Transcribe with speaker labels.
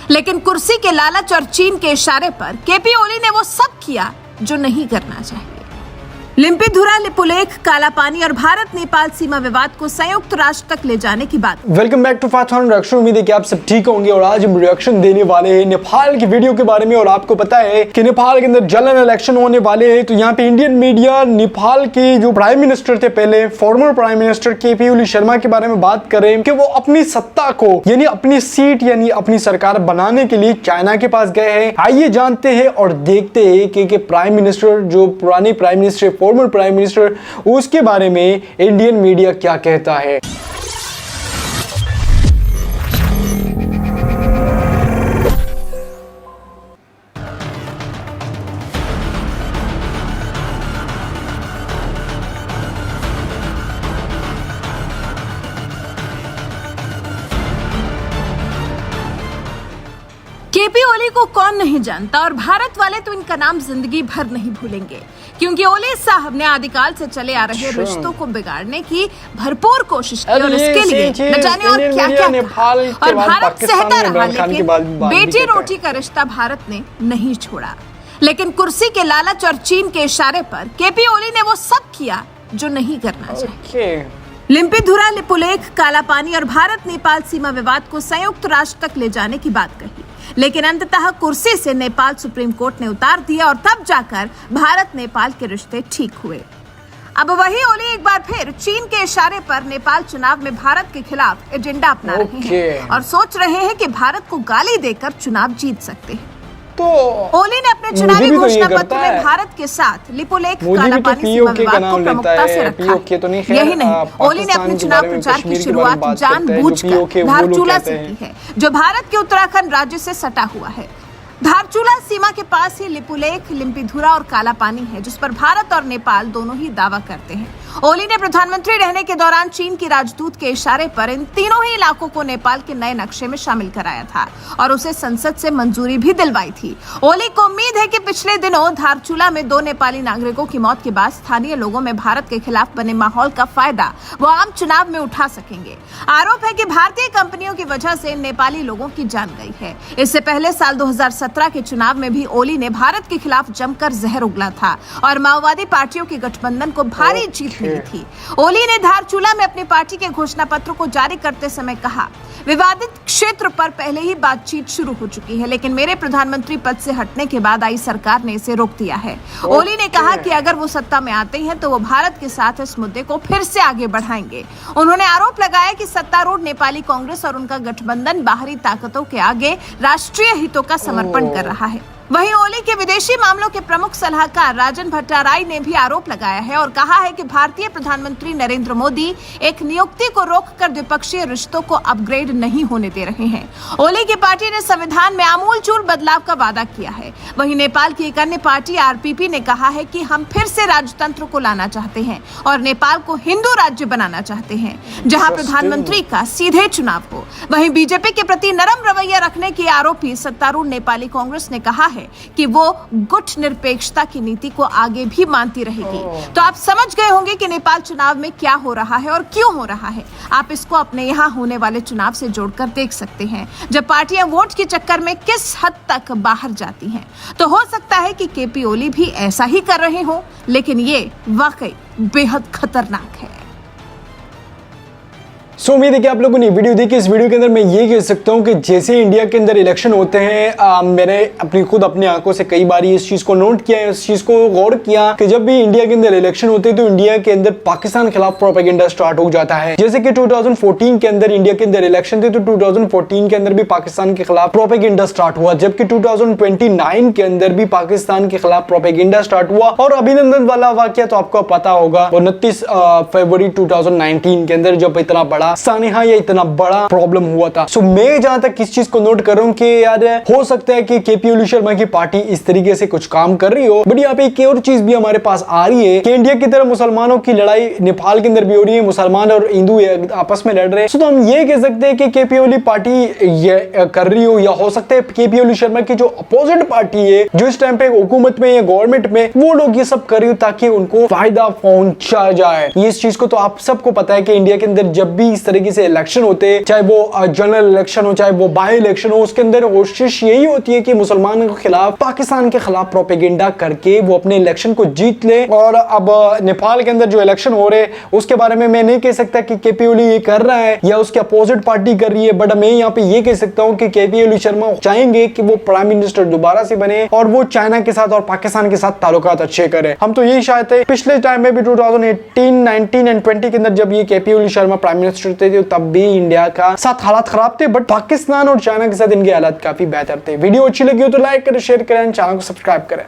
Speaker 1: लेकिन कुर्सी के लालच और चीन के इशारे पर केपी ओली ने वो सब किया जो नहीं करना चाहिए। लिम्पीधुरा लिपुलेख, काला पानी और भारत नेपाल सीमा विवाद को संयुक्त राष्ट्र तक ले जाने की बात।
Speaker 2: Welcome back to fast reaction. उम्मीद है कि आप सब ठीक होंगे और आज हम रिएक्शन देने वाले हैं नेपाल की वीडियो के बारे में। और आपको पता है कि नेपाल के अंदर जनरल इलेक्शन होने वाले हैं, तो यहाँ पे इंडियन मीडिया नेपाल के जो प्राइम मिनिस्टर थे पहले, फॉर्मर प्राइम मिनिस्टर केपी ओली शर्मा के बारे में बात कर रहे हैं कि वो अपनी सत्ता को यानी अपनी सीट यानी अपनी सरकार बनाने के लिए चाइना के पास गए हैं। आइए जानते हैं और देखते हैं कि प्राइम मिनिस्टर, जो पुराने prime minister, former prime minister, उसके बारे में इंडियन मीडिया क्या कहता है।
Speaker 1: केपी ओली को कौन नहीं जानता और भारत वाले तो इनका नाम जिंदगी भर नहीं भूलेंगे, क्योंकि ओली साहब ने आदिकाल से चले आ रहे रिश्तों को बिगाड़ने की भरपूर कोशिश की और इसके लिए न जाने और क्या क्या और भारत सहता रहा, लेकिन बेटी रोटी का रिश्ता भारत ने नहीं छोड़ा। लेकिन कुर्सी के लालच और चीन के इशारे पर केपी ओली ने वो सब किया जो नहीं करना चाहिए। लिम्पीधुरा लिपुलेख, काला पानी और भारत नेपाल सीमा विवाद को संयुक्त राष्ट्र तक ले जाने की बात कही, लेकिन अंततः कुर्सी से नेपाल सुप्रीम कोर्ट ने उतार दिया और तब जाकर भारत नेपाल के रिश्ते ठीक हुए। अब वही ओली एक बार फिर चीन के इशारे पर नेपाल चुनाव में भारत के खिलाफ एजेंडा अपना रहे हैं और सोच रहे हैं कि भारत को गाली देकर चुनाव जीत सकते हैं।
Speaker 2: तो
Speaker 1: ओली ने अपने चुनावी घोषणा पत्र में भारत के साथ लिपुलेख, काला पानी सीमा विवाद को प्रमुखता से रखा। यही नहीं, ओली ने अपने चुनाव प्रचार की शुरुआत जानबूझकर धारचूला से की है, जो भारत के उत्तराखंड राज्य से सटा हुआ है। धारचूला सीमा के पास ही लिपुलेख, लिम्पीधुरा और काला पानी है, जिस पर भारत और नेपाल दोनों ही दावा करते हैं। ओली ने प्रधानमंत्री रहने के दौरान चीन की राजदूत के इशारे पर इन तीनों ही इलाकों को नेपाल के नए नक्शे में शामिल कराया था और उसे संसद से मंजूरी भी दिलवाई थी। ओली को उम्मीद है कि पिछले दिनों धारचूला में 2 नेपाली नागरिकों की मौत के बाद स्थानीय लोगों में भारत के खिलाफ बने माहौल का फायदा वो आम चुनाव में उठा सकेंगे। आरोप है कि भारतीय कंपनियों की वजह से नेपाली लोगों की जान गई है। इससे पहले साल 2017 के चुनाव में भी ओली ने भारत के खिलाफ जमकर जहर उगला था और माओवादी पार्टियों के गठबंधन को भारी जीत मिली थी। ओली ने धारचूला में अपनी पार्टी के घोषणा पत्र को जारी करते समय कहा, विवादित क्षेत्र पर पहले ही बातचीत शुरू हो चुकी है, लेकिन मेरे प्रधानमंत्री पद से हटने के बाद आई सरकार ने इसे रोक दिया है। ओली ने कहा कि अगर वो सत्ता में आते हैं तो वो भारत के साथ इस मुद्दे को फिर से आगे बढ़ाएंगे। उन्होंने आरोप लगाया कि सत्तारूढ़ नेपाली कांग्रेस और उनका गठबंधन बाहरी ताकतों के आगे राष्ट्रीय हितों का समर्पण कर रहा है। वहीं ओली के विदेशी मामलों के प्रमुख सलाहकार राजन भट्टाराई ने भी आरोप लगाया है और कहा है कि भारतीय प्रधानमंत्री नरेंद्र मोदी एक नियुक्ति को रोककर द्विपक्षीय रिश्तों को अपग्रेड नहीं होने दे रहे हैं। ओली की पार्टी ने संविधान में आमूलचूल बदलाव का वादा किया है। वहीं नेपाल की एक अन्य पार्टी आरपीपी ने कहा है कि हम फिर से राजतंत्र को लाना चाहते हैं और नेपाल को हिंदू राज्य बनाना चाहते हैं, जहाँ प्रधानमंत्री का सीधे चुनाव हो। वहीं बीजेपी के प्रति नरम रवैया रखने के आरोपी सत्तारूढ़ नेपाली कांग्रेस ने कहा है कि वो गुट निरपेक्षता की नीति को आगे भी मानती रहेगी। तो आप समझ गए होंगे कि नेपाल चुनाव में क्या हो रहा है और क्यों हो रहा है। आप इसको अपने यहाँ होने वाले चुनाव से जोड़कर देख सकते हैं, जब पार्टियां वोट के चक्कर में किस हद तक बाहर जाती हैं। तो हो सकता है कि केपी ओली भी ऐसा ही कर रहे हो, लेकिन ये वाकई बेहद खतरनाक है।
Speaker 2: उम्मीद है कि आप लोगों ने वीडियो देखी। इस वीडियो के अंदर मैं ये कह सकता हूँ कि जैसे इंडिया के अंदर इलेक्शन होते हैं, मैंने अपनी आंखों से कई बार इस चीज को नोट किया है, इस चीज को गौर किया कि जब भी इंडिया के अंदर इलेक्शन होते हैं तो इंडिया के अंदर पाकिस्तान के खिलाफ प्रोपेगेंडा स्टार्ट हो जाता है। जैसे कि 2014 के अंदर इंडिया के अंदर इलेक्शन थे, तो 2014 के अंदर भी पाकिस्तान के खिलाफ प्रोपेगेंडा स्टार्ट हुआ, जबकि 2029 के अंदर भी पाकिस्तान के खिलाफ प्रोपेगेंडा स्टार्ट हुआ। और अभिनंदन वाला वाकया तो आपको पता होगा, 29 फरवरी 2019 के अंदर जब इतना बड़ा सानिहा ये इतना बड़ा प्रॉब्लम हुआ था। सो मैं जहां तक इस चीज को नोट कर रहा हूं कि यार हो सकता है कि केपी ओली शर्मा की पार्टी इस तरीके से कुछ काम कर रही हो, बट यहाँ पे एक और चीज भी हमारे पास आ रही है कि इंडिया की तरह मुसलमानों की लड़ाई नेपाल के अंदर भी हो रही है, मुसलमान और हिंदू आपस में लड़ रहे हैं। तो हम ये कह सकते हैं कि केपी ओली पार्टी ये कर रही हो, या हो सकता है केपी ओली शर्मा की जो अपोजिट पार्टी है, जो इस टाइम पे हुकूमत में या गवर्नमेंट में, वो लोग ये सब कर रही हो ताकि उनको फायदा पहुंचा जाए। ये इस चीज को तो आप सबको पता है कि इंडिया के अंदर जब भी इस तरीके से इलेक्शन होते हैं, चाहे वो जनरल इलेक्शन हो चाहे वो बाई इलेक्शन हो, उसके अंदर कोशिश यही होती है कि मुसलमानों के खिलाफ, पाकिस्तान के खिलाफ प्रोपेगेंडा करके वो अपने इलेक्शन को जीत ले। और अब नेपाल के अंदर जो इलेक्शन हो रहे उसके बारे में मैं नहीं कह सकता कि केपी ओली ये कर रहा है या उसके अपोजिट पार्टी कर रही है, बट मैं यहाँ पे ये कह सकता हूँ कि केपी ओली शर्मा चाहेंगे कि वो प्राइम मिनिस्टर दोबारा से बने और वो चाइना के साथ और पाकिस्तान के साथ ताल्लुकात अच्छे करे। हम तो यही चाहते हैं। पिछले टाइम में भी 2018, 19 एंड 20 के अंदर जब ये केपी ओली शर्मा प्राइम मिनिस्टर थे तब भी इंडिया का साथ हालात खराब थे, बट पाकिस्तान और चाइना के साथ इनके हालात काफी बेहतर थे। वीडियो अच्छी लगी हो तो लाइक करें, शेयर करें, चैनल को सब्सक्राइब करें।